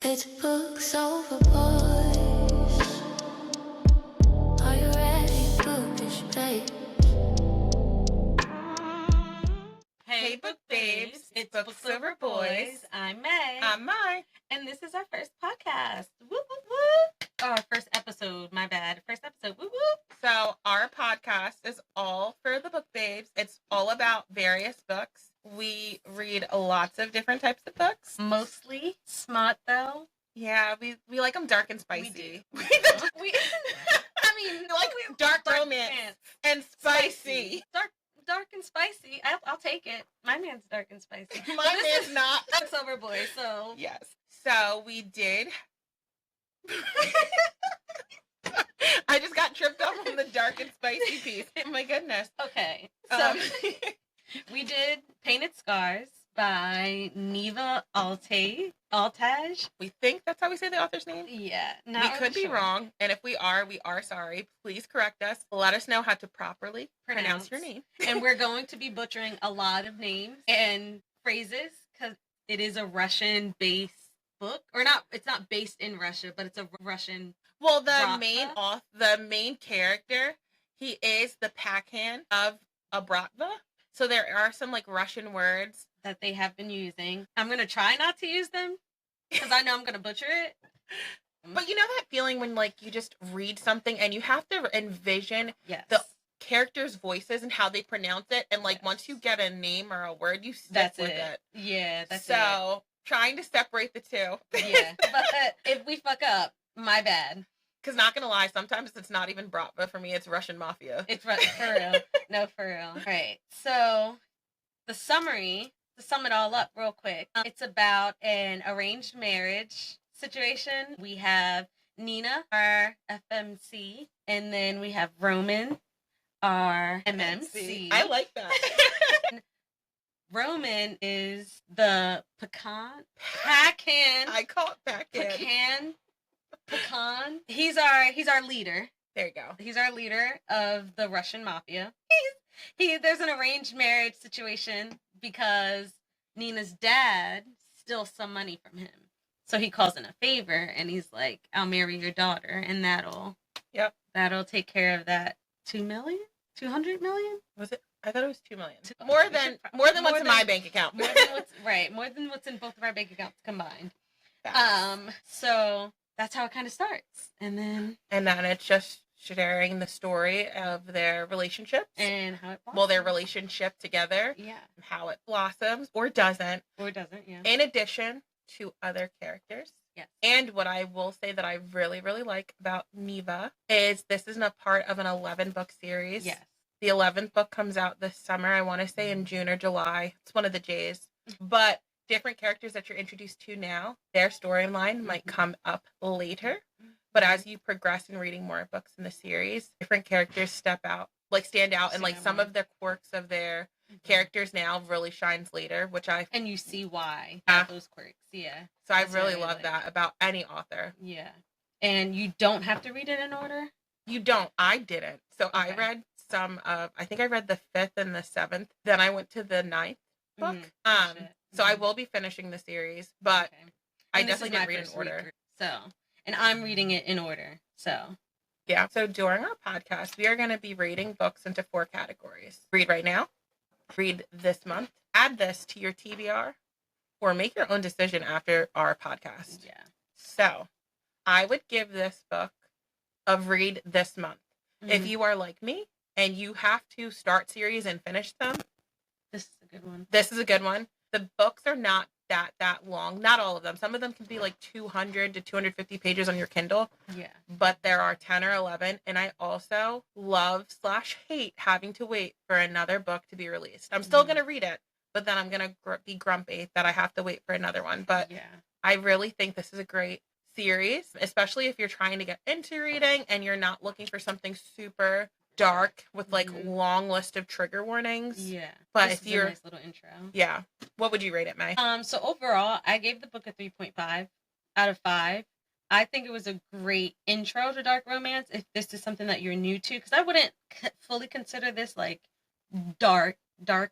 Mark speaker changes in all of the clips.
Speaker 1: It's books over boys. Are you ready, bookish babes?
Speaker 2: Hey, Book Babes. It's Books Over Boys. I'm May.
Speaker 3: I'm Mai.
Speaker 2: And this is our first podcast. Woo, woo, woo. Oh, our first episode. My bad. First episode. Woo, woo.
Speaker 3: So our podcast is all for the Book Babes. It's all about various books. We read lots of different types of books.
Speaker 2: Mostly smart, though.
Speaker 3: Yeah, we like them dark and spicy.
Speaker 2: We do.
Speaker 3: We I mean, like dark romance and spicy.
Speaker 2: Dark and spicy. I'll take it. My man's dark and spicy.
Speaker 3: My man's not.
Speaker 2: Books Over Boys, so.
Speaker 3: Yes. So we did. I just got tripped up on the dark and spicy piece. Oh my goodness.
Speaker 2: Okay. So we did Painted Scars by Neva Altaj.
Speaker 3: We think that's how we say the author's name.
Speaker 2: Yeah.
Speaker 3: We could be wrong. And if we are sorry. Please correct us. Let us know how to properly pronounce your name.
Speaker 2: And we're going to be butchering a lot of names and phrases because it is a Russian-based book. Or not, it's not based in Russia, but it's a Russian.
Speaker 3: Well, the
Speaker 2: Bratva.
Speaker 3: main character, he is the Pakhan of a Bratva. So there are some like Russian words
Speaker 2: that they have been using. I'm going to try not to use them because I know I'm going to butcher it.
Speaker 3: But you know that feeling when like you just read something and you have to envision
Speaker 2: Yes.
Speaker 3: the characters' voices and how they pronounce it. And like once you get a name or a word, you stick with it.
Speaker 2: Yeah, that's
Speaker 3: so trying to separate the two.
Speaker 2: Yeah. But if we fuck up, my bad.
Speaker 3: Because not going to lie, sometimes it's not even Bratva for me. It's Russian Mafia.
Speaker 2: It's for real. No, for real. All right. So the summary, to sum it all up real quick, it's about an arranged marriage situation. We have Nina, our FMC, and then we have Roman, our MMC.
Speaker 3: I like that.
Speaker 2: Roman is the Pakhan.
Speaker 3: I call it
Speaker 2: Pakhan. He's our leader.
Speaker 3: There you go.
Speaker 2: He's our leader of the Russian mafia. There's an arranged marriage situation because Nina's dad steals some money from him. So he calls in a favor and he's like, I'll marry your daughter and that'll take care of that 2 million? 200 million?
Speaker 3: Was it? I thought it was 2 million. More than what's in my bank account.
Speaker 2: More than what's in both of our bank accounts combined. So that's how it kind of starts. And then
Speaker 3: it's just sharing the story of their relationships.
Speaker 2: And how it blossoms.
Speaker 3: Well, their relationship together.
Speaker 2: Yeah.
Speaker 3: How it blossoms or doesn't.
Speaker 2: Yeah.
Speaker 3: In addition to other characters.
Speaker 2: Yes.
Speaker 3: And what I will say that I really, really like about Neva is this isn't a part of an 11-book series.
Speaker 2: Yes.
Speaker 3: The 11th book comes out this summer. I want to say in June or July. It's one of the J's. But different characters that you're introduced to now, their storyline might come up later. But as you progress in reading more books in the series, different characters stand out, and like some of the quirks of their characters now really shines later, and you
Speaker 2: see why those quirks. Yeah.
Speaker 3: So I really love that about any author.
Speaker 2: Yeah. And you don't have to read it in order?
Speaker 3: You don't. I didn't. So okay. I read I think I read the 5th and the 7th. Then I went to the 9th book. So I will be finishing the series, but I definitely didn't read in order.
Speaker 2: And I'm reading it in order. So.
Speaker 3: Yeah. So during our podcast, we are going to be rating books into 4 categories. Read right now, read this month, add this to your TBR, or make your own decision after our podcast.
Speaker 2: Yeah.
Speaker 3: So I would give this book a read this month. Mm-hmm. If you are like me and you have to start series and finish them.
Speaker 2: This is a
Speaker 3: good one. The books are not that long. Not all of them. Some of them can be like 200 to 250 pages on your Kindle.
Speaker 2: Yeah.
Speaker 3: But there are 10 or 11. And I also love/hate having to wait for another book to be released. I'm still going to read it, but then I'm going to be grumpy that I have to wait for another one. But I really think this is a great series, especially if you're trying to get into reading and you're not looking for something super dark with like long list of trigger warnings.
Speaker 2: Yeah.
Speaker 3: But
Speaker 2: this
Speaker 3: if you're
Speaker 2: a nice little intro.
Speaker 3: Yeah. What would you rate it, May?
Speaker 2: So overall, I gave the book a 3.5 out of 5. I think it was a great intro to dark romance if this is something that you're new to, because I wouldn't fully consider this like dark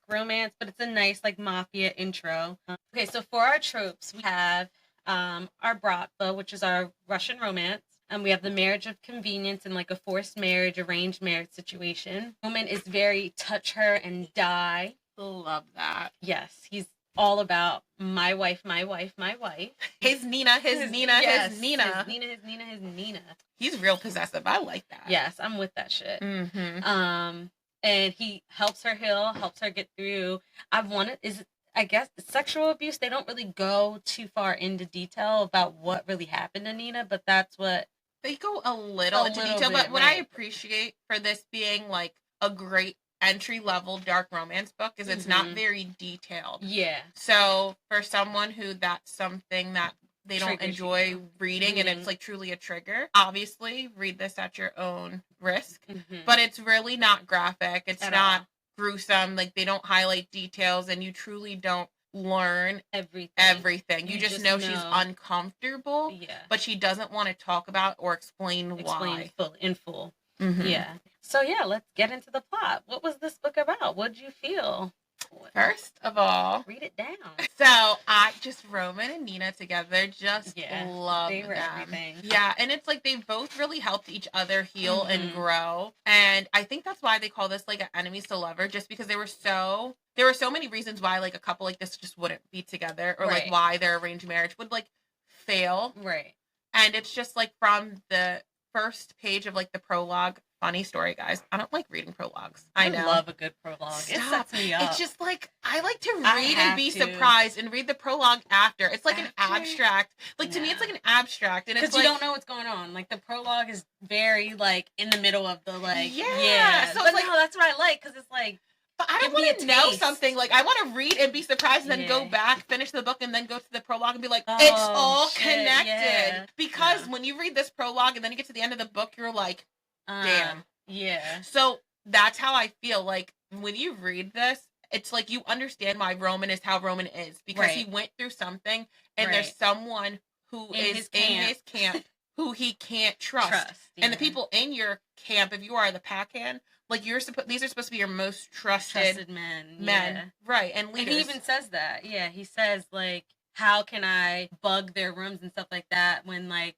Speaker 2: romance, but it's a nice like mafia intro. Okay, so for our tropes, we have our Bratva, which is our Russian romance. And we have the marriage of convenience and like a forced marriage, arranged marriage situation. Roman is very touch her and die.
Speaker 3: Love that.
Speaker 2: Yes, he's all about my wife, my wife, my wife.
Speaker 3: His Nina, his Nina,
Speaker 2: yes,
Speaker 3: his Nina.
Speaker 2: His Nina, his Nina, his Nina.
Speaker 3: He's real possessive. I like that.
Speaker 2: Yes, I'm with that shit.
Speaker 3: Mm-hmm.
Speaker 2: And he helps her heal, helps her get through. I guess sexual abuse. They don't really go too far into detail about what really happened to Nina, but that's what
Speaker 3: they go a little into detail. But what I appreciate for this being like a great entry-level dark romance book is it's not very detailed.
Speaker 2: Yeah.
Speaker 3: So for someone who that's something that they don't enjoy reading and it's like truly a trigger, obviously read this at your own risk. But it's really not graphic. It's not gruesome. Like they don't highlight details and you truly don't learn everything. You just know she's uncomfortable, but she doesn't want to talk about or explain why.
Speaker 2: In full. Yeah. So yeah, let's get into the plot. What was this book about? What did you feel?
Speaker 3: First of all,
Speaker 2: read it down.
Speaker 3: So I just Roman and Nina together love them.
Speaker 2: Everything.
Speaker 3: Yeah, and it's like they both really helped each other heal and grow. And I think that's why they call this like an enemies to lover, just because there were so many reasons why like a couple like this just wouldn't be together, or like why their arranged marriage would like fail.
Speaker 2: Right.
Speaker 3: And it's just like from the first page of like the prologue. Funny story, guys. I don't like reading prologues. I know.
Speaker 2: Love a good prologue. Stop. It sets me up.
Speaker 3: It's just like I like to read and be surprised and read the prologue after. It's like an abstract. Like to me, it's like an abstract, and it's
Speaker 2: because
Speaker 3: like,
Speaker 2: you don't know what's going on. Like the prologue is very like in the middle of the like So
Speaker 3: but
Speaker 2: like, no, that's what I like because it's like.
Speaker 3: But I don't want to know something. Like, I want to read and be surprised and then go back, finish the book, and then go to the prologue and be like, it's all connected. Yeah. Because when you read this prologue and then you get to the end of the book, you're like, damn.
Speaker 2: Yeah.
Speaker 3: So that's how I feel. Like, when you read this, it's like you understand why Roman is how Roman is. Because he went through something, and there's someone who is in his camp who he can't trust. And the people in your camp, if you are the Pakhan, like these are supposed to be your most trusted men. Right, and leaders.
Speaker 2: And he even says that. Yeah, he says, like, how can I bug their rooms and stuff like that when, like,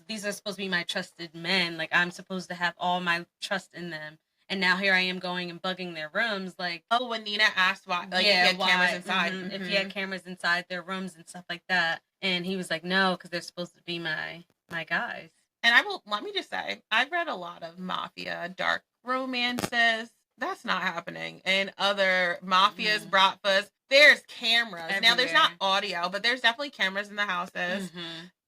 Speaker 2: these are supposed to be my trusted men. Like, I'm supposed to have all my trust in them. And now here I am going and bugging their rooms. Like,
Speaker 3: when Nina asked why, like, if he had cameras inside.
Speaker 2: If he had cameras inside their rooms and stuff like that. And he was like, no, because they're supposed to be my guys.
Speaker 3: And let me just say, I've read a lot of mafia dark romances. That's not happening. And other mafias, Bratvas, there's cameras. Everywhere. Now, there's not audio, but there's definitely cameras in the houses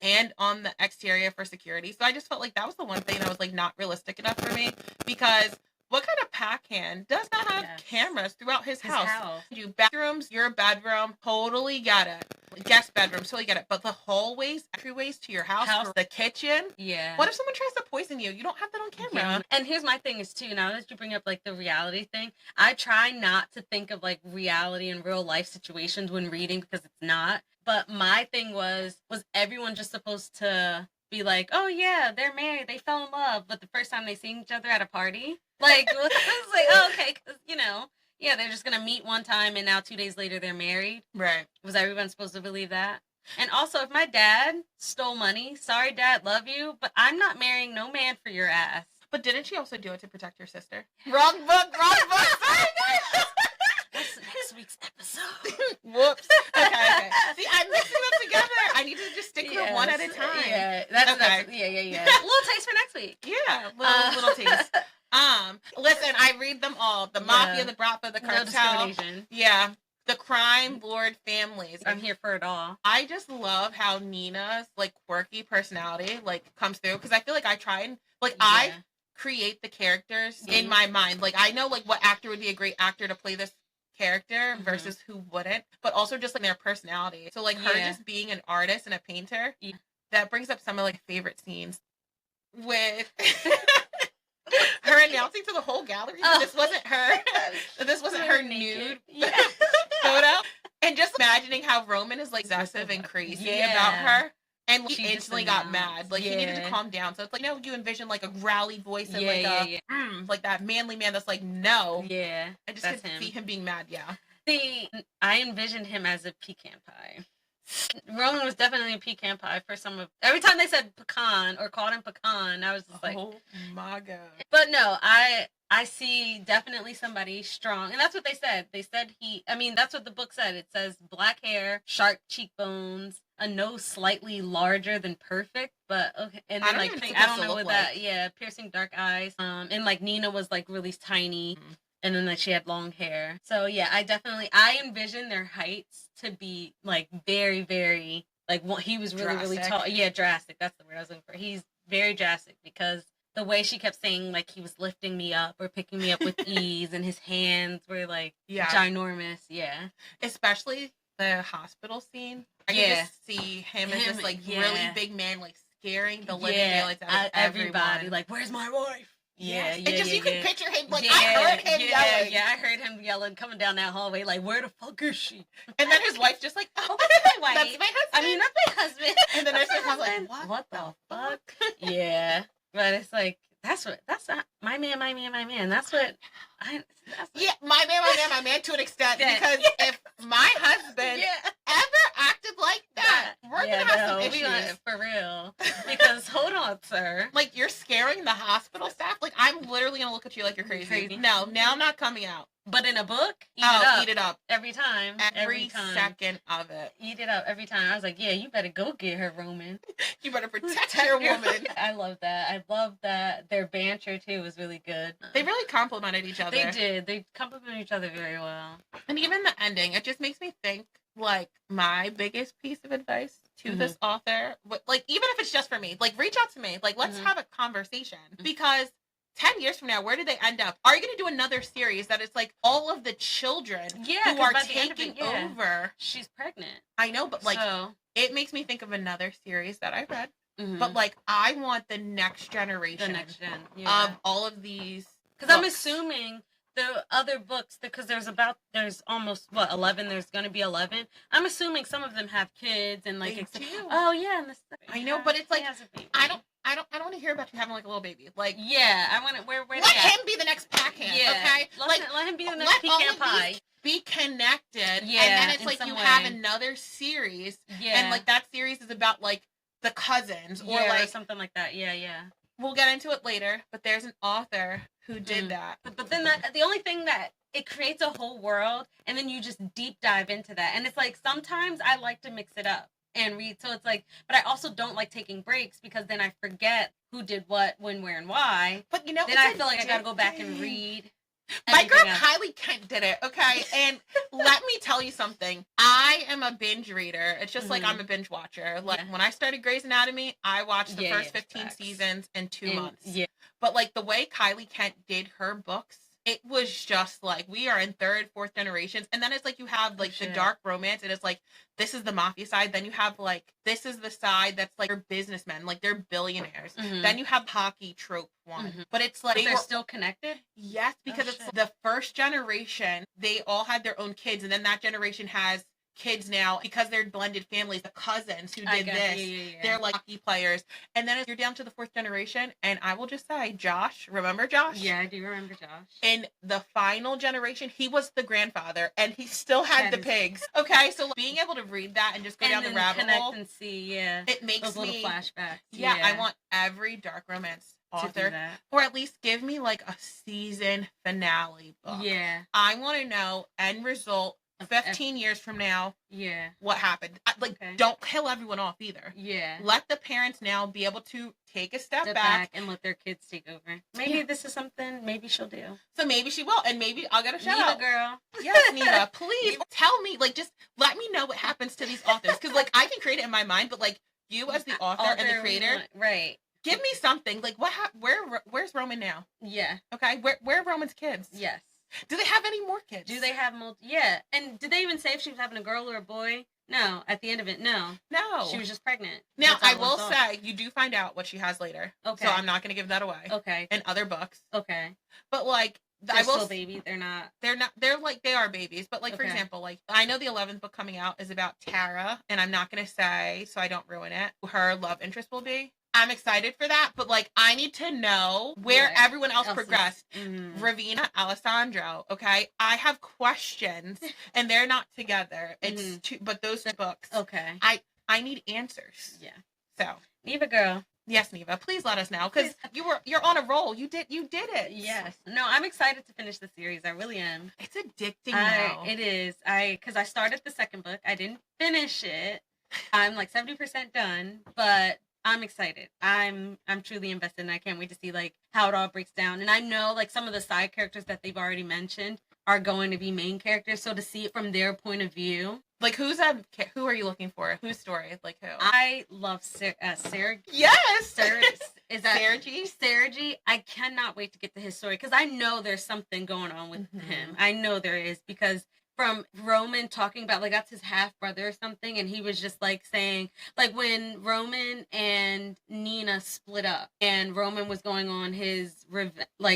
Speaker 3: and on the exterior for security. So I just felt like that was the one thing that was like not realistic enough for me, because what kind of Pakhan does not have cameras throughout his house? You bathrooms, your bedroom, totally get it. Guest bedroom, totally get it. But the hallways, entryways to your house, the kitchen.
Speaker 2: Yeah.
Speaker 3: What if someone tries to poison you? You don't have that on camera.
Speaker 2: Yeah. And here's my thing is too, now that you bring up like the reality thing, I try not to think of like reality and real life situations when reading, because it's not. But my thing was everyone just supposed to be like, oh yeah, they're married, they fell in love, but the first time they see each other at a party, like, it's like, oh, okay, because, they're just gonna meet one time and now 2 days later they're married.
Speaker 3: Right.
Speaker 2: Was everyone supposed to believe that? And also, if my dad stole money, sorry dad, love you, but I'm not marrying no man for your ass.
Speaker 3: But didn't she also do it to protect your sister? Wrong book.
Speaker 2: That's next week's episode.
Speaker 3: Whoops. Okay. See, I'm mixing them together. I need to just stick with one at a time.
Speaker 2: Yeah. That's okay. Yeah. A little taste for next week.
Speaker 3: Yeah. Little taste. Listen, I read them all. The mafia, the Bratva, the cartel.
Speaker 2: No discrimination.
Speaker 3: Yeah. The crime lord families.
Speaker 2: I'm here for it all.
Speaker 3: I just love how Nina's like quirky personality like comes through, because I feel like I try and I create the characters in my mind. Like, I know like what actor would be a great actor to play this character versus who wouldn't, but also just like their personality. So like her just being an artist and a painter, that brings up some of like favorite scenes with her announcing to the whole gallery that this wasn't her nude photo, and just imagining how Roman is like obsessive and crazy about her. And he instantly got mad. Like, he needed to calm down. So it's like, you envision, like, a growly voice and, like that manly man that's like, no.
Speaker 2: Yeah.
Speaker 3: I just could see him being mad,
Speaker 2: I envisioned him as a pecan pie. Roman was definitely a pecan pie for some of. Every time they said pecan or called him pecan, I was just like,
Speaker 3: oh my god.
Speaker 2: But no, I see definitely somebody strong, and that's what they said. They said that's what the book said. It says black hair, sharp cheekbones, a nose slightly larger than perfect, but okay. And then I don't know what that. Yeah, piercing dark eyes. And like Nina was like really tiny. Mm-hmm. And then she had long hair. So yeah, I envision their heights to be like very, very like he was really, really tall. Yeah, drastic. That's the word I was looking for. He's very drastic because the way she kept saying like he was lifting me up or picking me up with ease, and his hands were like ginormous. Yeah,
Speaker 3: especially the hospital scene. I can just see him as this like really big man, like scaring the living daylights out of everybody.
Speaker 2: Everyone. Like, where's my wife?
Speaker 3: Yeah, and just you can picture him like I heard him yelling.
Speaker 2: Yeah, I heard him yelling coming down that hallway like, where the fuck is she?
Speaker 3: And then his wife's just like, oh,
Speaker 2: that's my wife.
Speaker 3: That's my husband.
Speaker 2: I mean, that's my husband.
Speaker 3: And then there's husband like,
Speaker 2: what the fuck? Yeah, but it's like that's not my man. That's what
Speaker 3: yeah, my man to an extent because if my husband ever acted like that, we're gonna have some issues
Speaker 2: for real. Because hold on, sir,
Speaker 3: like you're scaring the hospital staff. Like I'm literally gonna look at you like you're crazy. No, now I'm not coming out.
Speaker 2: But in a book, eat it up every time.
Speaker 3: Every second of it.
Speaker 2: Eat it up every time. I was like, yeah, you better go get her, Roman.
Speaker 3: You better protect your woman.
Speaker 2: I love that. I love that their banter, too, was really good.
Speaker 3: They really complimented each other.
Speaker 2: They did. They complimented each other very well.
Speaker 3: And even the ending, it just makes me think, like, my biggest piece of advice to this author, like, even if it's just for me, like, reach out to me. Like, let's have a conversation. Because 10 years from now, where do they end up? Are you going to do another series that is like all of the children who are taking over?
Speaker 2: She's pregnant.
Speaker 3: I know, but like it makes me think of another series that I read. But like I want the next generation of all of these.
Speaker 2: Because I'm assuming the other books, because there's almost 11. There's going to be 11. I'm assuming some of them have kids and like. Oh yeah, and
Speaker 3: I know, but it's like I don't want to hear about you having like a little baby. Like,
Speaker 2: I want to. Where
Speaker 3: let him be the next Pakhan.
Speaker 2: Yeah.
Speaker 3: Okay.
Speaker 2: Let him be the next pecan pie.
Speaker 3: Be connected.
Speaker 2: Yeah.
Speaker 3: And then it's like you have another series. Yeah. And like that series is about like the cousins or like
Speaker 2: something like that. Yeah.
Speaker 3: We'll get into it later, but there's an author who did that.
Speaker 2: But then the only thing that it creates a whole world, and then you just deep dive into that, and it's like sometimes I like to mix it up and read. So it's like, but I also don't like taking breaks because then I forget who did what, when, where, and why.
Speaker 3: But you know,
Speaker 2: then I feel like I gotta go back and read.
Speaker 3: My girl Kylie Kent did it, okay? And let me tell you something. I am a binge reader. It's just like I'm a binge watcher. Like when I started Grey's Anatomy, I watched the first 15 seasons in 2 months. Yeah. But like the way Kylie Kent did her books, it was just like we are in 3rd, 4th generations. And then it's like you have like the dark romance, and it's like this is the mafia side. Then you have like this is the side that's like they're businessmen, like they're billionaires. Then you have hockey trope one. But it's like
Speaker 2: they're still connected?
Speaker 3: Yes, because it's the first generation, they all had their own kids, and then that generation has kids now because they're blended families. The cousins who did this, they're like hockey players. And then you're down to the 4th generation, and I will just say, Josh, remember Josh?
Speaker 2: Yeah, I do remember Josh.
Speaker 3: In the final generation, he was the grandfather, and he still had the pigs. Okay, so like, being able to read that and just go down the rabbit hole
Speaker 2: and see, it
Speaker 3: makes
Speaker 2: those little flashbacks.
Speaker 3: Yeah, I want every dark romance author, or at least give me like a season finale book.
Speaker 2: Yeah,
Speaker 3: I want to know end result. 15 years from now, what happened? Like, don't kill everyone off either.
Speaker 2: Yeah.
Speaker 3: Let the parents now be able to take a step back
Speaker 2: and let their kids take over. Maybe this is something maybe she'll do.
Speaker 3: So maybe she will, and maybe I'll get a shout
Speaker 2: Neva
Speaker 3: out.
Speaker 2: Girl.
Speaker 3: Yes, Neva, please tell me, like, just let me know what happens to these authors. Because, like, I can create it in my mind, but, like, you as the author and the creator.
Speaker 2: Right.
Speaker 3: Give me something. Like, where's Roman now?
Speaker 2: Yeah.
Speaker 3: Okay, where are Roman's kids?
Speaker 2: Yes.
Speaker 3: Do they have any more kids?
Speaker 2: Do they have Yeah. And did they even say if she was having a girl or a boy? No. At the end of it, no.
Speaker 3: No.
Speaker 2: She was just pregnant.
Speaker 3: Now, I will say, you do find out what she has later.
Speaker 2: Okay.
Speaker 3: So I'm not going to give that away.
Speaker 2: Okay.
Speaker 3: In other books.
Speaker 2: Okay.
Speaker 3: But, like,
Speaker 2: I will still babies. They're not.
Speaker 3: They're like, they are babies. But, like, for example, like, I know the 11th book coming out is about Tara, and I'm not going to say, so I don't ruin it, who her love interest will be. I'm excited for that, but like I need to know where everyone else progressed. Ravina, Alessandro, okay? I have questions and they're not together. It's two, but those books.
Speaker 2: Okay.
Speaker 3: I need answers.
Speaker 2: Yeah.
Speaker 3: So,
Speaker 2: Neva girl.
Speaker 3: Yes, Neva, please let us know because you're on a roll. You did it.
Speaker 2: Yes. No, I'm excited to finish the series. I really am.
Speaker 3: It's addicting now.
Speaker 2: It is. Because I started the second book. I didn't finish it. I'm like 70% done, but I'm excited. I'm truly invested, and I can't wait to see like how it all breaks down. And I know like some of the side characters that they've already mentioned are going to be main characters, so to see it from their point of view.
Speaker 3: Like who are you looking for? Whose story? Like who?
Speaker 2: I love Sarah.
Speaker 3: Yes,
Speaker 2: is that
Speaker 3: Sergey?
Speaker 2: Sergey. I cannot wait to get to his story because I know there's something going on with him. I know there is because from Roman talking about like that's his half brother or something, and he was just like saying like when Roman and Nina split up, and Roman was going on his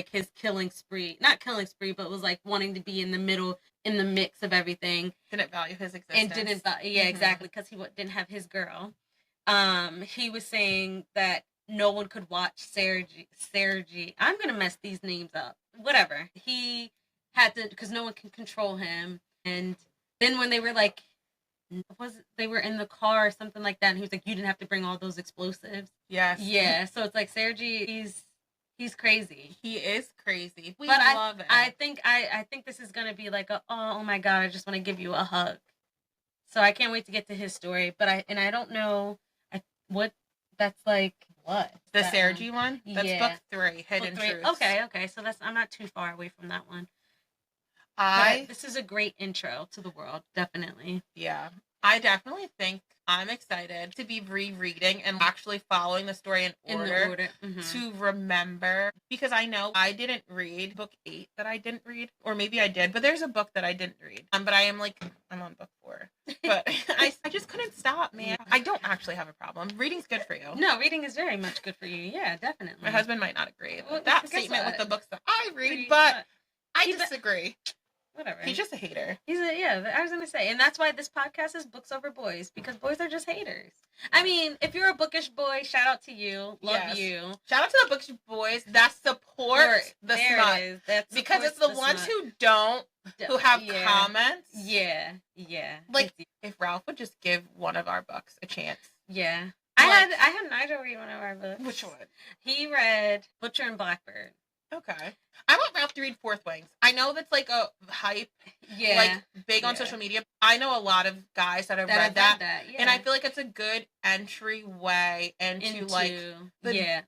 Speaker 2: his killing spree, not killing spree, but was like wanting to be in the middle. In the mix of everything,
Speaker 3: didn't value his existence,
Speaker 2: and exactly, because he didn't have his girl. He was saying that no one could watch Sergey. I'm gonna mess these names up. Whatever. He had to because no one can control him. And then when they were like, they were in the car or something like that, and he was like, "You didn't have to bring all those explosives."
Speaker 3: Yes.
Speaker 2: Yeah. So it's like Sergey, he's crazy.
Speaker 3: He is crazy. We love it.
Speaker 2: I think this is gonna be like oh my god, I just want to give you a hug. So I can't wait to get to his story. But I don't know what that's like. What
Speaker 3: the Sergey one? That's book 3, Hidden Truths.
Speaker 2: Okay. So I'm not too far away from that one. This is a great intro to the world, definitely.
Speaker 3: Yeah. I definitely think I'm excited to be rereading and actually following the story in order. To remember, because I know I didn't read book 8 that I didn't read, or maybe I did, but there's a book that I didn't read. But I'm on book 4, but I just couldn't stop, man. I don't actually have a problem. Reading's good for you.
Speaker 2: No, reading is very much good for you. Yeah, definitely.
Speaker 3: My husband might not agree with that statement with the books that I read, but I disagree.
Speaker 2: Whatever.
Speaker 3: He's just a hater.
Speaker 2: I was gonna say, and that's why this podcast is Books Over Boys, because boys are just haters. I mean, if you're a bookish boy, shout out to you. Love you.
Speaker 3: Shout out to the bookish boys that support the smut. Because it's the ones who have comments.
Speaker 2: Yeah.
Speaker 3: Like, if Ralph would just give one of our books a chance.
Speaker 2: Yeah. I had Nigel read one of our books.
Speaker 3: Which one?
Speaker 2: He read Butcher and Blackbird.
Speaker 3: Okay. I want Ralph to read Fourth Wings. I know that's like a hype, big on social media. I know a lot of guys that have read that. And I feel like it's a good entryway into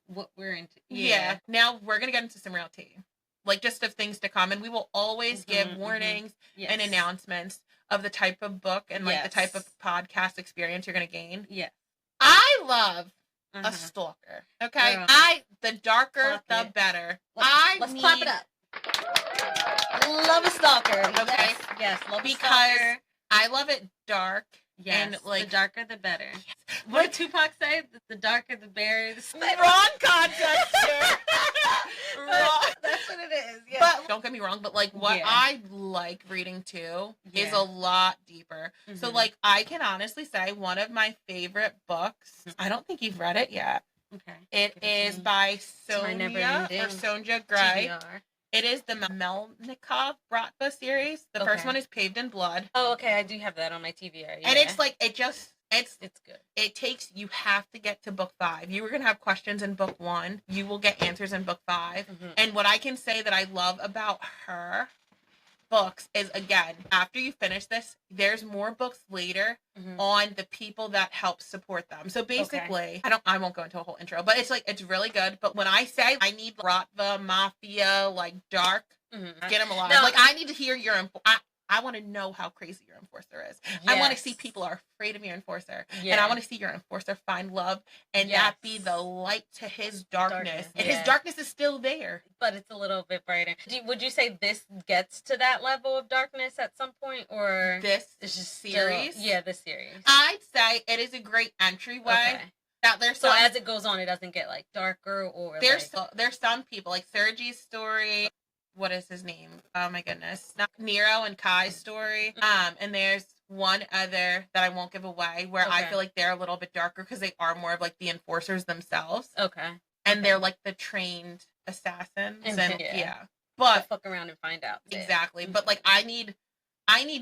Speaker 2: what we're into.
Speaker 3: Yeah. Now we're going to get into some real tea. Like just of things to come. And we will always give warnings and announcements of the type of book and like the type of podcast experience you're going to gain.
Speaker 2: Yeah.
Speaker 3: I love a stalker. Okay. Girl. The darker, the better.
Speaker 2: Let's clap it up. Love a stalker. Okay. Yes. Love a stalker.
Speaker 3: I love it dark.
Speaker 2: Yes.
Speaker 3: And like
Speaker 2: the darker the better. Yes. What did Tupac say? The darker the berry.
Speaker 3: Wrong context. Wrong.
Speaker 2: That's what it is. Yeah.
Speaker 3: But don't get me wrong, but like what I like reading too is a lot deeper. So like I can honestly say one of my favorite books. I don't think you've read it yet.
Speaker 2: Okay.
Speaker 3: It is by Sonja Gray.
Speaker 2: TBR.
Speaker 3: It is the Melnikov Bratva series. The first one is Paved in Blood.
Speaker 2: Oh, okay. I do have that on my TBR. Yeah.
Speaker 3: And it's like, it's
Speaker 2: good.
Speaker 3: It takes, you have to get to book 5. You were going to have questions in book 1. You will get answers in book 5. And what I can say that I love about her books is, again, after you finish this, there's more books later on the people that help support them. So basically, I won't go into a whole intro, but it's like, it's really good. But when I say I need Bratva, Mafia, like dark, get them alive. No. Like I need to hear I want to know how crazy your enforcer is. Yes. I want to see people are afraid of your enforcer. Yes. And I want to see your enforcer find love and that be the light to his darkness. And his darkness is still there.
Speaker 2: But it's a little bit brighter. Would you say this gets to that level of darkness at some point? Or
Speaker 3: this series?
Speaker 2: This series.
Speaker 3: I'd say it is a great entryway. Okay. That there's
Speaker 2: so as it goes on, it doesn't get like darker or
Speaker 3: there's some people like Sergey's story. What is his name? Oh my goodness. Not Nero and Kai's story. And there's one other that I won't give away where I
Speaker 2: Okay.
Speaker 3: feel like they're a little bit darker because they are more of like the enforcers themselves.
Speaker 2: Okay.
Speaker 3: And they're like the trained assassins. And
Speaker 2: Yeah.
Speaker 3: yeah.
Speaker 2: But
Speaker 3: But
Speaker 2: fuck around and find out.
Speaker 3: exactly. But like I need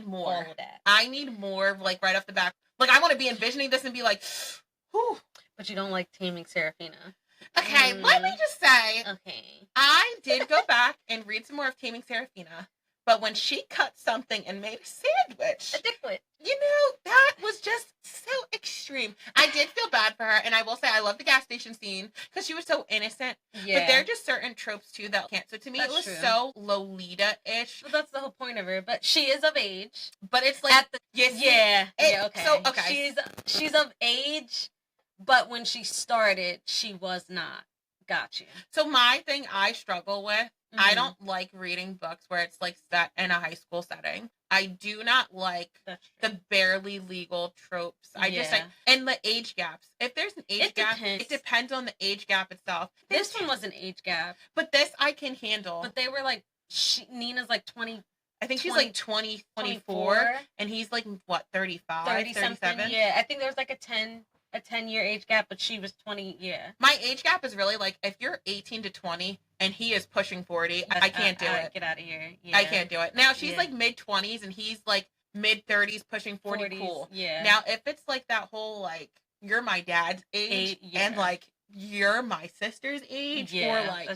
Speaker 3: more.
Speaker 2: All of that.
Speaker 3: I need more like right off the bat. Like I want to be envisioning this and be like, whew.
Speaker 2: But you don't like Taming Serafina.
Speaker 3: Okay, let me just say,
Speaker 2: Okay.
Speaker 3: I did go back and read some more of Taming Serafina, but when she cut something and made a sandwich,
Speaker 2: A dicklet.
Speaker 3: you know, that was just so extreme. I did feel bad for her, and I will say I love the gas station scene because she was so innocent.
Speaker 2: Yeah.
Speaker 3: But there are just certain tropes too that can't. So to me,
Speaker 2: That's
Speaker 3: it was
Speaker 2: true.
Speaker 3: so Lolita-ish.
Speaker 2: Well, that's the whole point of her. But she is of age.
Speaker 3: But it's like
Speaker 2: At the
Speaker 3: yes,
Speaker 2: yeah.
Speaker 3: it-
Speaker 2: Okay.
Speaker 3: so, okay.
Speaker 2: She's of age, but when she started, she was not. Got you.
Speaker 3: So my thing I struggle with, I
Speaker 2: Mhm.
Speaker 3: don't like reading books where it's like set in a high school setting. I do not like
Speaker 2: That's true.
Speaker 3: the barely legal tropes. I just like, and the age gaps. If there's an age
Speaker 2: It
Speaker 3: gap,
Speaker 2: depends.
Speaker 3: it depends on the age gap itself.
Speaker 2: This one was an age gap,
Speaker 3: But this I can handle.
Speaker 2: but they were like Nina's like 20,
Speaker 3: I think she's
Speaker 2: 20,
Speaker 3: like 24, and he's like, what, 35,
Speaker 2: 30
Speaker 3: 37?
Speaker 2: something. Yeah, I think there was like a 10-year age gap, but she was 20. Yeah.
Speaker 3: My age gap is really like, if you're 18 to 20 and he is pushing 40, I can't do it.
Speaker 2: Get out of here. Yeah.
Speaker 3: I can't do it. Now, she's
Speaker 2: Yeah.
Speaker 3: like mid-20s and he's like mid-30s pushing 40.
Speaker 2: 40s,
Speaker 3: Cool.
Speaker 2: yeah.
Speaker 3: Now, if it's like that whole like, you're my dad's age and like, you're my sister's age, or like,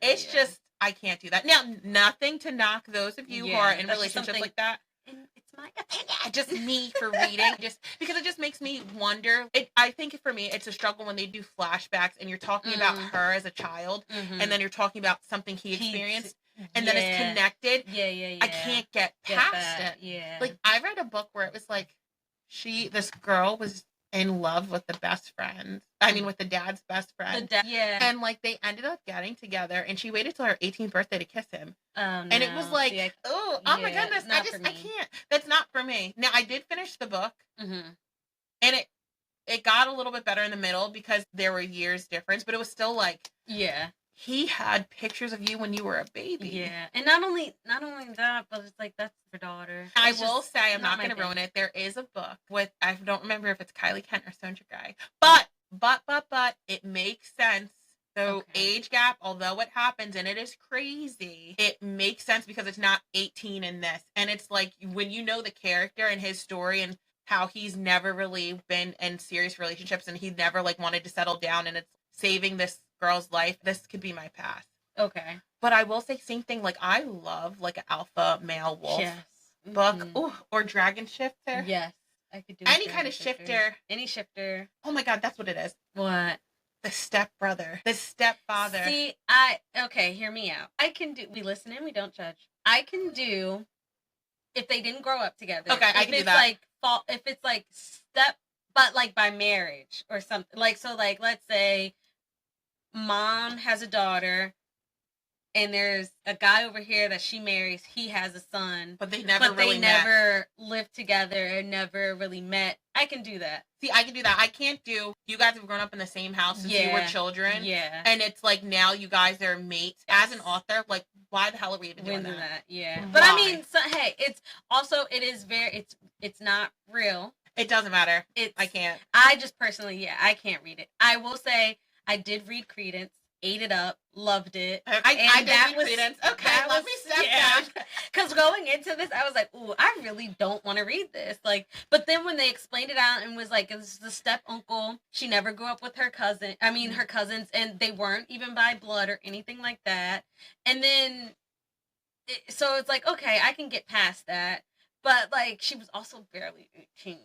Speaker 3: it's just, I can't do that. Now, nothing to knock those of you who are in relationships like that.
Speaker 2: And it's my opinion.
Speaker 3: Just me for reading, just because it just makes me wonder. I think for me, it's a struggle when they do flashbacks and you're talking about her as a child, and then you're talking about something he experienced, and then it's connected.
Speaker 2: Yeah.
Speaker 3: I can't get past it.
Speaker 2: Yeah.
Speaker 3: Like I read a book where it was like, this girl was in love with the best friend. I mean, with the dad's best friend.
Speaker 2: Yeah.
Speaker 3: And like they ended up getting together, and she waited till her 18th birthday to kiss him.
Speaker 2: And
Speaker 3: And it was like, oh my goodness, I can't. That's not for me. Now I did finish the book, and it got a little bit better in the middle because there were years difference, but it was still like, he had pictures of you when you were a baby.
Speaker 2: Yeah, and not only that, but it's like that's her daughter.
Speaker 3: I will say, I'm not going to ruin it. There is a book with, I don't remember if it's Kylie Kent or Sonja Guy, but it makes sense. So age gap, although it happens and it is crazy, it makes sense because it's not 18 in this. And it's like when you know the character and his story and how he's never really been in serious relationships and he never like wanted to settle down and it's saving this girl's life, this could be my path.
Speaker 2: Okay.
Speaker 3: But I will say same thing, like I love like an alpha male wolf book. Ooh, or dragon shifter.
Speaker 2: Yes. I could do
Speaker 3: any kind of shifter.
Speaker 2: Any shifter.
Speaker 3: Oh my god, that's what it is.
Speaker 2: What?
Speaker 3: The stepbrother. The stepfather.
Speaker 2: See, okay, hear me out. I can do, we listen and we don't judge. I can do, if they didn't grow up together.
Speaker 3: Okay, I can do that.
Speaker 2: If it's like but like by marriage or something. Like, so like, let's say mom has a daughter and there's a guy over here that she marries. He has a son.
Speaker 3: But they never
Speaker 2: lived together and never really met. I can do that.
Speaker 3: See, I can do that. I can't do, you guys have grown up in the same house since you were children.
Speaker 2: Yeah.
Speaker 3: And it's like now you guys are mates. As an author, like, why the hell are we even doing that?
Speaker 2: Yeah.
Speaker 3: Why?
Speaker 2: But I mean, so, hey, it's also, it's not real.
Speaker 3: It doesn't matter. I can't.
Speaker 2: I just personally, I can't read it. I will say, I did read Credence, ate it up, loved it.
Speaker 3: I did read Credence. Okay, let me step down.
Speaker 2: Because going into this, I was like, ooh, I really don't want to read this. Like, but then when they explained it out and was like, this is the step uncle. She never grew up with her cousin. I mean, her cousins, and they weren't even by blood or anything like that. And then, so it's like, okay, I can get past that. But like, she was also barely 18.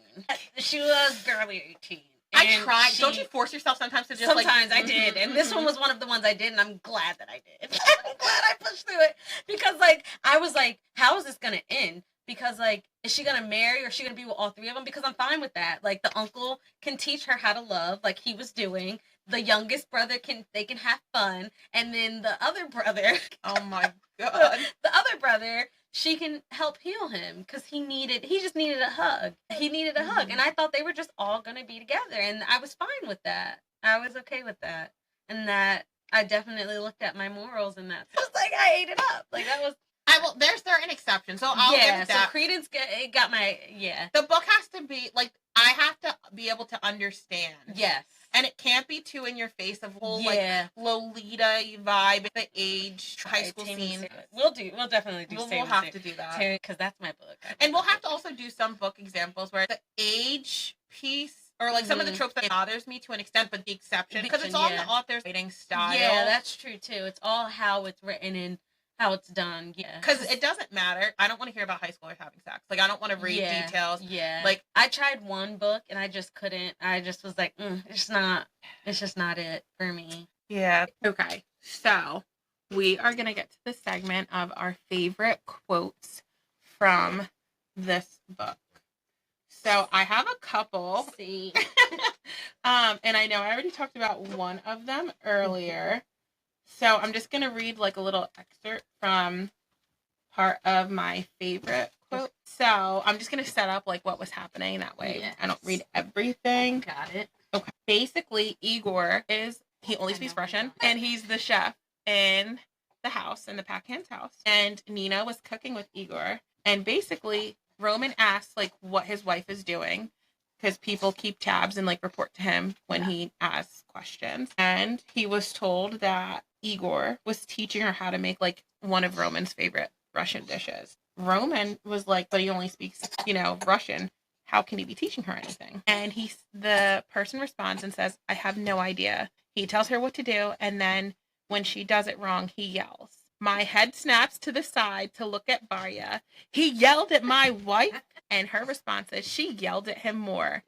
Speaker 2: She was barely 18.
Speaker 3: I tried. Don't you force yourself sometimes to just
Speaker 2: sometimes I did. And this one was one of the ones I did, and I'm glad that I did. I'm glad I pushed through it. Because, like, I was like, how is this going to end? Because, like, is she going to marry or is she going to be with all three of them? Because I'm fine with that. Like, the uncle can teach her how to love, like he was doing. The youngest brother can have fun. And then the other brother.
Speaker 3: Oh, my God.
Speaker 2: The other brother, she can help heal him because he just needed a hug. He needed a hug. And I thought they were just all going to be together. And I was fine with that. I was okay with that. And that I definitely looked at my morals and that. It was like, I ate it up. Like, that was,
Speaker 3: There's certain exceptions, so I'll give it that.
Speaker 2: So Credence got my
Speaker 3: The book has to be like, I have to be able to understand.
Speaker 2: Yes.
Speaker 3: And it can't be too in your face of whole like Lolita vibe, the age, high school scene.
Speaker 2: We'll definitely do.
Speaker 3: We'll have to do that
Speaker 2: because that's my book.
Speaker 3: And we'll have to also do some book examples where the age piece or like some of the tropes that bothers me to an extent, but the exception because it's all the author's writing style.
Speaker 2: Yeah, that's true too. It's all how it's written and how it's done. Yeah,
Speaker 3: because it doesn't matter. I don't want to hear about high schoolers having sex. Like, I don't want to read details.
Speaker 2: Yeah,
Speaker 3: like
Speaker 2: I tried one book and I just couldn't. I just was like, it's just not it for me.
Speaker 3: Yeah. Okay, so we are gonna get to the segment of our favorite quotes from this book. So I have a couple.
Speaker 2: See.
Speaker 3: And I know I already talked about one of them earlier. So I'm just going to read like a little excerpt from part of my favorite quote. So I'm just going to set up like what was happening. That way I don't read everything.
Speaker 2: Got it.
Speaker 3: Okay. Basically, Igor he only speaks Russian, and he's the chef in the house, in the Pakhan's house. And Nina was cooking with Igor. And basically, Roman asks like what his wife is doing, because people keep tabs and like report to him when he asks questions. And he was told that Igor was teaching her how to make like one of Roman's favorite Russian dishes. Roman was like, but he only speaks, Russian. How can he be teaching her anything? And the person responds and says, I have no idea. He tells her what to do. And then when she does it wrong, he yells. My head snaps to the side to look at Varya. He yelled at my wife. And her response is she yelled at him more.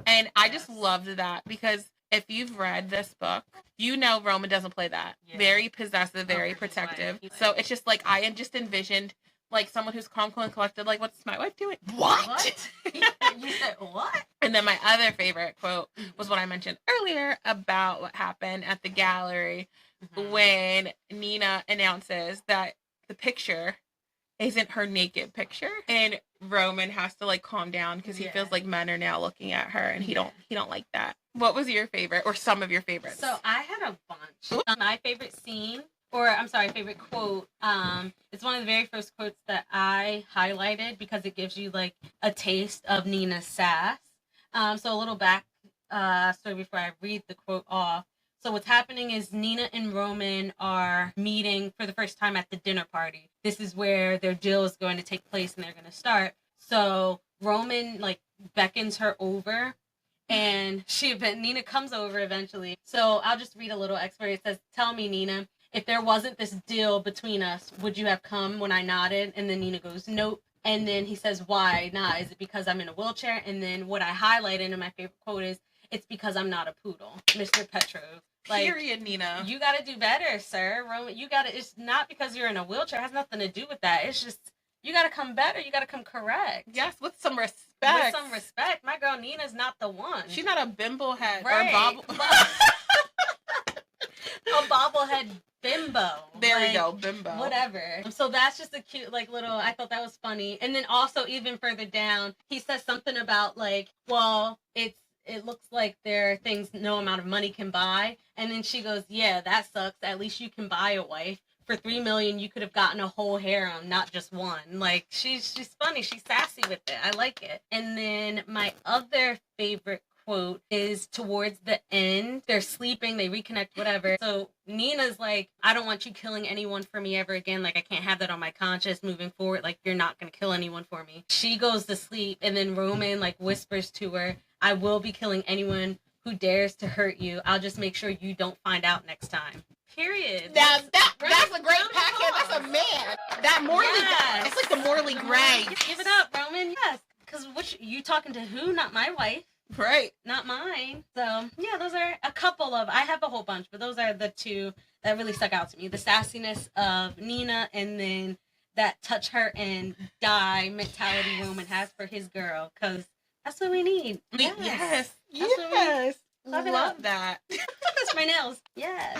Speaker 3: And I just loved that, because if you've read this book, Roman doesn't play that. Yeah. Very possessive, very protective. So it's just like, I just envisioned like someone who's calm, cool, and collected. Like, what's my wife doing? What?
Speaker 2: You said what?
Speaker 3: And then my other favorite quote was what I mentioned earlier about what happened at the gallery when Nina announces that the picture isn't her naked picture, and Roman has to like calm down because he feels like men are now looking at her, and he don't like that. What was your favorite, or some of your favorites?
Speaker 2: So I had a bunch. My favorite scene, favorite quote. It's one of the very first quotes that I highlighted because it gives you like a taste of Nina's sass. So a little back story before I read the quote off. So what's happening is Nina and Roman are meeting for the first time at the dinner party. This is where their deal is going to take place and they're going to start. So Roman like beckons her over, and Nina comes over eventually. So I'll just read a little excerpt. It says, tell me, Nina, if there wasn't this deal between us, would you have come when I nodded? And then Nina goes, nope. And then he says, why not? Is it because I'm in a wheelchair? And then what I highlighted in my favorite quote is, it's because I'm not a poodle, Mr. Petrov. Like,
Speaker 3: period, Nina.
Speaker 2: You got to do better, sir. Roman, it's not because you're in a wheelchair. It has nothing to do with that. It's just, you got to come better. You got to come correct.
Speaker 3: Yes, with some respect.
Speaker 2: With some respect. My girl Nina's not the one.
Speaker 3: She's not a bimbo head.
Speaker 2: Right.
Speaker 3: Or
Speaker 2: a bobblehead bimbo.
Speaker 3: There we go, bimbo.
Speaker 2: Whatever. So that's just a cute, like, little, I thought that was funny. And then also, even further down, he says something about, like, well, it looks like there are things no amount of money can buy. And then she goes, yeah, that sucks. At least you can buy a wife. For $3 million, you could have gotten a whole harem, not just one. Like, she's funny. She's sassy with it. I like it. And then my other favorite quote is towards the end. They're sleeping. They reconnect, whatever. So Nina's like, I don't want you killing anyone for me ever again. Like, I can't have that on my conscience moving forward. Like, you're not going to kill anyone for me. She goes to sleep. And then Roman, like, whispers to her, I will be killing anyone who dares to hurt you. I'll just make sure you don't find out next time. Period.
Speaker 3: That's a great packet. That's a man. That Morley, it's like the Morley Gray.
Speaker 2: Give it up, Roman. Yes. Because you talking to who? Not my wife.
Speaker 3: Right.
Speaker 2: Not mine. So, yeah, those are a couple of, I have a whole bunch, but those are the two that really stuck out to me. The sassiness of Nina, and then that touch her and die mentality Roman has for his girl. Because that's what we need.
Speaker 3: Yes. Love that.
Speaker 2: That's my nails. Yes.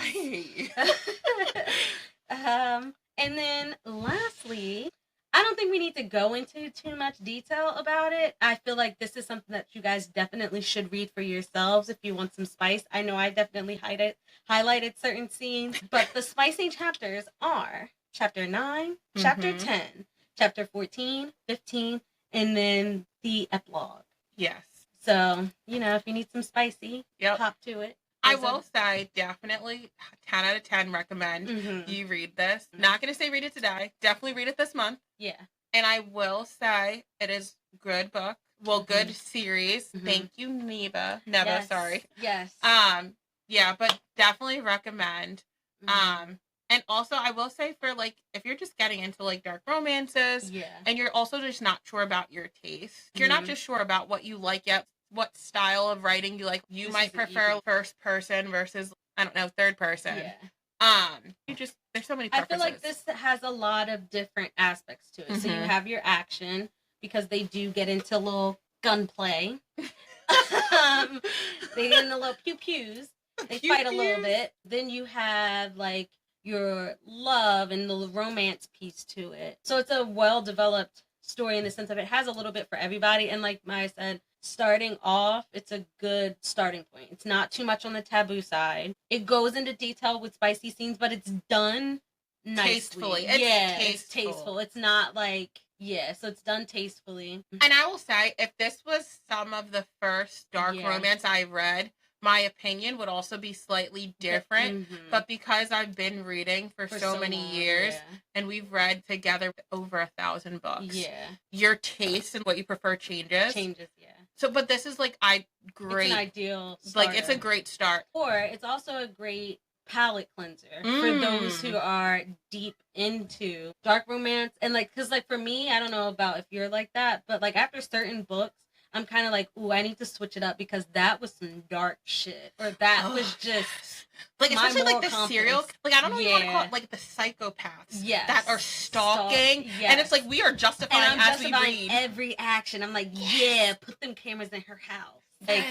Speaker 2: And then lastly, I don't think we need to go into too much detail about it. I feel like this is something that you guys definitely should read for yourselves if you want some spice. I know I definitely highlighted certain scenes, but the spicy chapters are chapter 9, chapter 10, chapter 14, 15, and then the epilogue.
Speaker 3: Yes.
Speaker 2: So, if you need some spicy, hop to it.
Speaker 3: I will say, definitely 10 out of 10 recommend you read this. Not going to say read it today. Definitely read it this month.
Speaker 2: Yeah.
Speaker 3: And I will say it is good book. Well, good series. Thank you, Neva.
Speaker 2: Yes.
Speaker 3: Sorry.
Speaker 2: Yes.
Speaker 3: Yeah, but definitely recommend. And also I will say for like, if you're just getting into like dark romances and you're also just not sure about your taste, you're not just sure about what you like yet, what style of writing you like, you might prefer first person versus, I don't know, third person.
Speaker 2: Yeah.
Speaker 3: There's so many preferences.
Speaker 2: I feel like this has a lot of different aspects to it. So you have your action, because they do get into a little gunplay. They get into little pew-pews. They fight a little bit. Then you have like your love and the romance piece to it. So it's a well-developed story in the sense of it has a little bit for everybody. And like Maya said, starting off, it's a good starting point. It's not too much on the taboo side. It goes into detail with spicy scenes, but it's done nicely.
Speaker 3: Tastefully.
Speaker 2: It's tasteful. It's not like, so it's done tastefully.
Speaker 3: And I will say, if this was some of the first dark romance I read, my opinion would also be slightly different. But because I've been reading for so many years, and we've read together over 1,000 books, your taste and what you prefer changes. So, but this is like, great.
Speaker 2: It's an ideal starter.
Speaker 3: Like, it's a great start.
Speaker 2: Or it's also a great palate cleanser for those who are deep into dark romance. And like, because like for me, I don't know about if you're like that, but like after certain books, I'm kind of like, ooh, I need to switch it up because that was some dark shit. Or that was just
Speaker 3: like, especially like the serial, like, I don't know what you want to call it, like the psychopaths that are stalking. And it's like, we are justifying as we read
Speaker 2: every action. I'm like, put them cameras in her house. Like,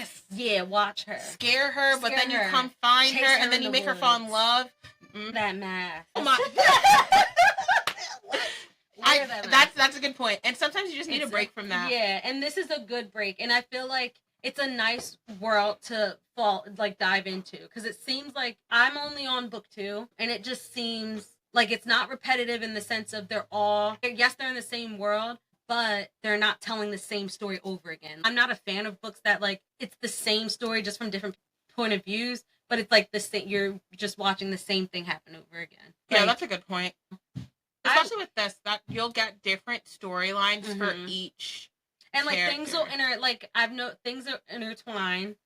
Speaker 2: watch her.
Speaker 3: Scare her, but then you come find her, and then you make her fall in love.
Speaker 2: That math.
Speaker 3: Oh my. That's a good point. And sometimes you just need a break from that.
Speaker 2: Yeah, and this is a good break. And I feel like it's a nice world to dive into. Because it seems like I'm only on book 2, and it just seems like it's not repetitive in the sense of they're in the same world, but they're not telling the same story over again. I'm not a fan of books that like it's the same story just from different point of views, but it's like the same, you're just watching the same thing happen over again.
Speaker 3: Yeah, that's a good point. Especially with this, that you'll get different storylines for each
Speaker 2: and like
Speaker 3: character.
Speaker 2: Things will things are intertwined,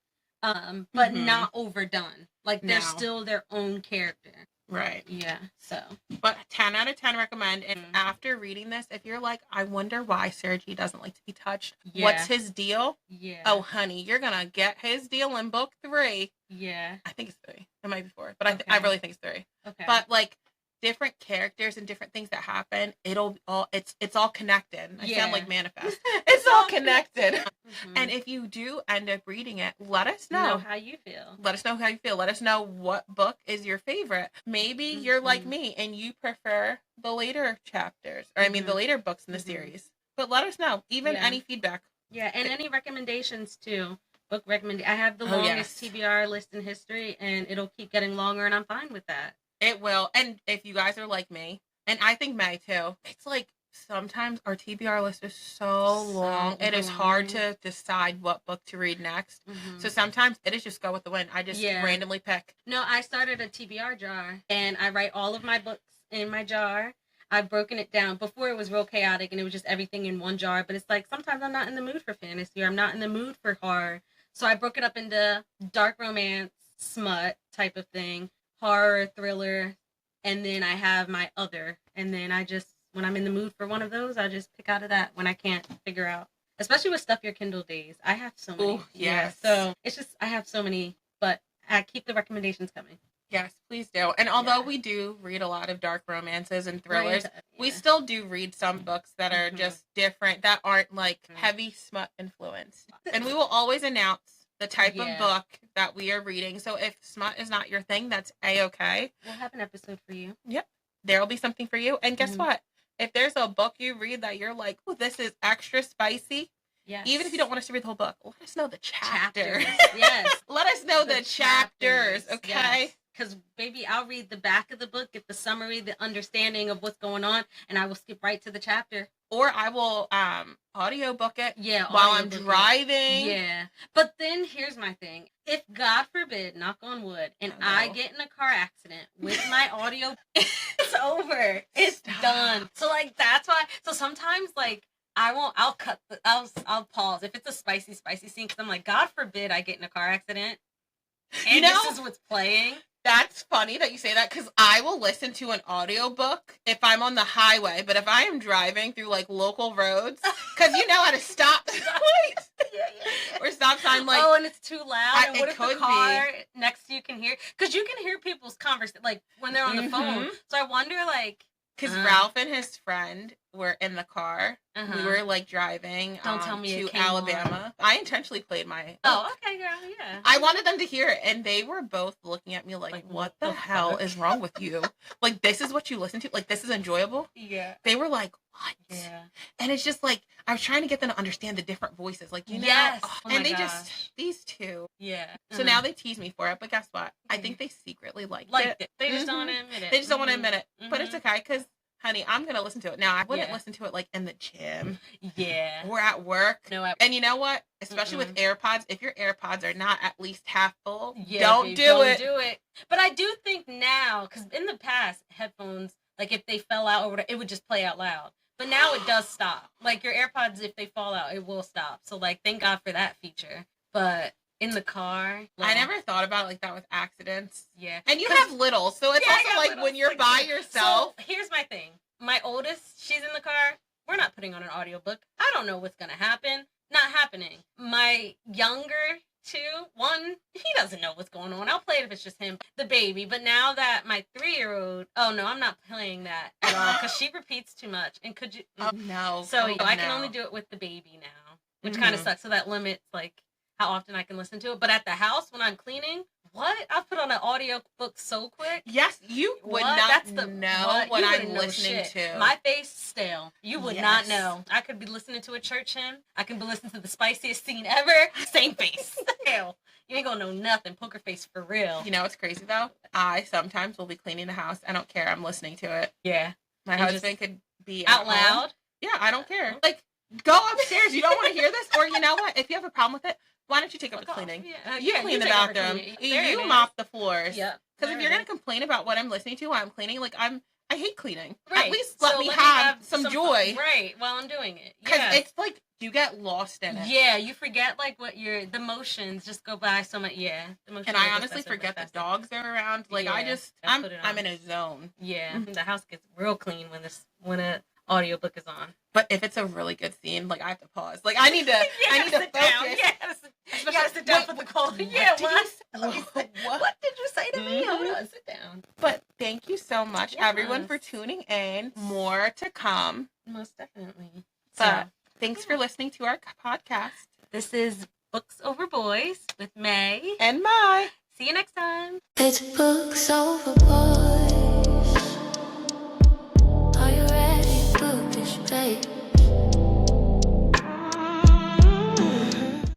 Speaker 2: but not overdone. Like they're still their own character.
Speaker 3: Right.
Speaker 2: Yeah. So.
Speaker 3: But 10 out of 10 recommend. And after reading this, if you're like, I wonder why Sergi doesn't like to be touched. What's his deal?
Speaker 2: Yeah.
Speaker 3: Oh, honey, you're gonna get his deal in book 3.
Speaker 2: Yeah.
Speaker 3: I think it's 3. It might be 4, but I really think it's 3.
Speaker 2: Okay.
Speaker 3: But like different characters and different things that happen, it's all connected. I sound like Manifest. It's all connected. And if you do end up reading it, let us know
Speaker 2: how you feel.
Speaker 3: Let us know how you feel. Let us know what book is your favorite. Maybe you're like me and you prefer the later chapters, or I mean the later books in the series. But let us know, even any feedback.
Speaker 2: Yeah, and any recommendations too. Book recommendation. I have the longest TBR list in history, and it'll keep getting longer, and I'm fine with that.
Speaker 3: It will. And if you guys are like me, and I think May too, it's like sometimes our TBR list is so long. It is hard to decide what book to read next. So sometimes it is just go with the wind. I just randomly pick.
Speaker 2: No, I started a TBR jar, and I write all of my books in my jar. I've broken it down. Before it was real chaotic, and it was just everything in one jar. But it's like sometimes I'm not in the mood for fantasy, or I'm not in the mood for horror. So I broke it up into dark romance, smut type of thing, horror, thriller, and then I have my other. And then I just, when I'm in the mood for one of those, I just pick out of that when I can't figure out. Especially with Stuff Your Kindle days. I have so many.
Speaker 3: Oh, yes.
Speaker 2: So it's just, I have so many, but I keep the recommendations coming.
Speaker 3: Yes, please do. And although we do read a lot of dark romances and thrillers, we still do read some books that are just different, that aren't like heavy smut influenced. And we will always announce the type of book that we are reading. So if smut is not your thing, that's A-okay.
Speaker 2: We'll have an episode for you.
Speaker 3: Yep. There will be something for you. And guess what? If there's a book you read that you're like, oh, this is extra spicy, even if you don't want us to read the whole book, let us know the chapters.
Speaker 2: Yes.
Speaker 3: Let us know the chapters, okay?
Speaker 2: Yes. because maybe I'll read the back of the book, get the summary, the understanding of what's going on, and I will skip right to the chapter.
Speaker 3: Or I will audiobook it
Speaker 2: Yeah,
Speaker 3: while I'm
Speaker 2: audiobook it.
Speaker 3: driving.
Speaker 2: Yeah. But then here's my thing. If, God forbid, knock on wood, and I get in a car accident with my audio, it's over. It's done. So, like, that's why. So sometimes, like, I'll pause. If it's a spicy scene, because I'm like, God forbid I get in a car accident, and this is what's playing.
Speaker 3: That's funny that you say that, because I will listen to an audiobook if I'm on the highway, but if I am driving through, like, local roads, because you know how to stop or stop sign, like,
Speaker 2: oh, and it's too loud, and what if the car
Speaker 3: be
Speaker 2: next to you can hear, because you can hear people's conversation, like, when they're on the phone, so I wonder, like,
Speaker 3: because Ralph and his friend were in the car. We were, like, driving to Alabama. I intentionally played my...
Speaker 2: Oh, okay, girl, yeah.
Speaker 3: I wanted them to hear it, and they were both looking at me like what the hell is wrong with you? Like, this is what you listen to? Like, this is enjoyable?
Speaker 2: Yeah.
Speaker 3: They were like, what?
Speaker 2: Yeah.
Speaker 3: And it's just, like, I was trying to get them to understand the different voices. Like, you know?
Speaker 2: Yes.
Speaker 3: And they just... These two.
Speaker 2: Yeah.
Speaker 3: So now they tease me for it, but guess what? I think they secretly liked it.
Speaker 2: They just don't want to admit it.
Speaker 3: They just don't want to admit it. But it's okay, because... Honey, I'm going to listen to it. Now, I wouldn't listen to it, like, in the gym.
Speaker 2: Yeah.
Speaker 3: Or at work.
Speaker 2: No,
Speaker 3: and you know what? Especially with AirPods, if your AirPods are not at least half full,
Speaker 2: babe,
Speaker 3: don't do
Speaker 2: it. But I do think now, because in the past, headphones, like, if they fell out or whatever, it would just play out loud. But now it does stop. Like, your AirPods, if they fall out, it will stop. So, like, thank God for that feature. But... in the car.
Speaker 3: I never thought about it like that with accidents.
Speaker 2: Yeah.
Speaker 3: And you have little, so it's also like when you're by yourself.
Speaker 2: So here's my thing. My oldest, she's in the car. We're not putting on an audiobook. I don't know what's going to happen. Not happening. My younger two, one, he doesn't know what's going on. I'll play it if it's just him, the baby. But now that my 3-year-old, oh no, I'm not playing that at all because she repeats too much. And could you?
Speaker 3: Oh no.
Speaker 2: So I can only do it with the baby now, which kind of sucks. So that limits like how often I can listen to it. But at the house when I'm cleaning, what? I'll put on an audio book so quick.
Speaker 3: Yes, you would not know what I'm listening to.
Speaker 2: My face stale. You would not know. I could be listening to a church hymn. I could be listening to the spiciest scene ever. Same face. Hell, you ain't gonna know nothing. Poker face for real.
Speaker 3: You know what's crazy though? I sometimes will be cleaning the house. I don't care. I'm listening to it.
Speaker 2: Yeah.
Speaker 3: My husband could be
Speaker 2: out loud.
Speaker 3: Yeah, I don't care. Like, go upstairs. You don't want to hear this? Or you know what? If you have a problem with it, why don't you take up the cleaning? You clean the bathroom. You mop the floors.
Speaker 2: Yeah.
Speaker 3: Because if you're going to complain about what I'm listening to while I'm cleaning, like, I hate cleaning.
Speaker 2: Right.
Speaker 3: At least let me have some joy.
Speaker 2: Right, while I'm doing it.
Speaker 3: Because it's like, you get lost in it.
Speaker 2: Yeah, you forget, like, the motions just go by so much. Yeah.
Speaker 3: And I honestly forget the dogs are around. Like, I'm in a zone.
Speaker 2: Yeah. The house gets real clean when a audiobook is on.
Speaker 3: But if it's a really good scene, like, I have to pause. Like, I need to focus.
Speaker 2: Down. You gotta sit down for the call. Yeah, what did you say to me? Hold on, sit down.
Speaker 3: But thank you so much, everyone, for tuning in. More to come.
Speaker 2: Most definitely.
Speaker 3: But thanks for listening to our podcast.
Speaker 2: This is Books Over Boys with May
Speaker 3: and Mai.
Speaker 2: See you next time.
Speaker 1: It's Books Over Boys.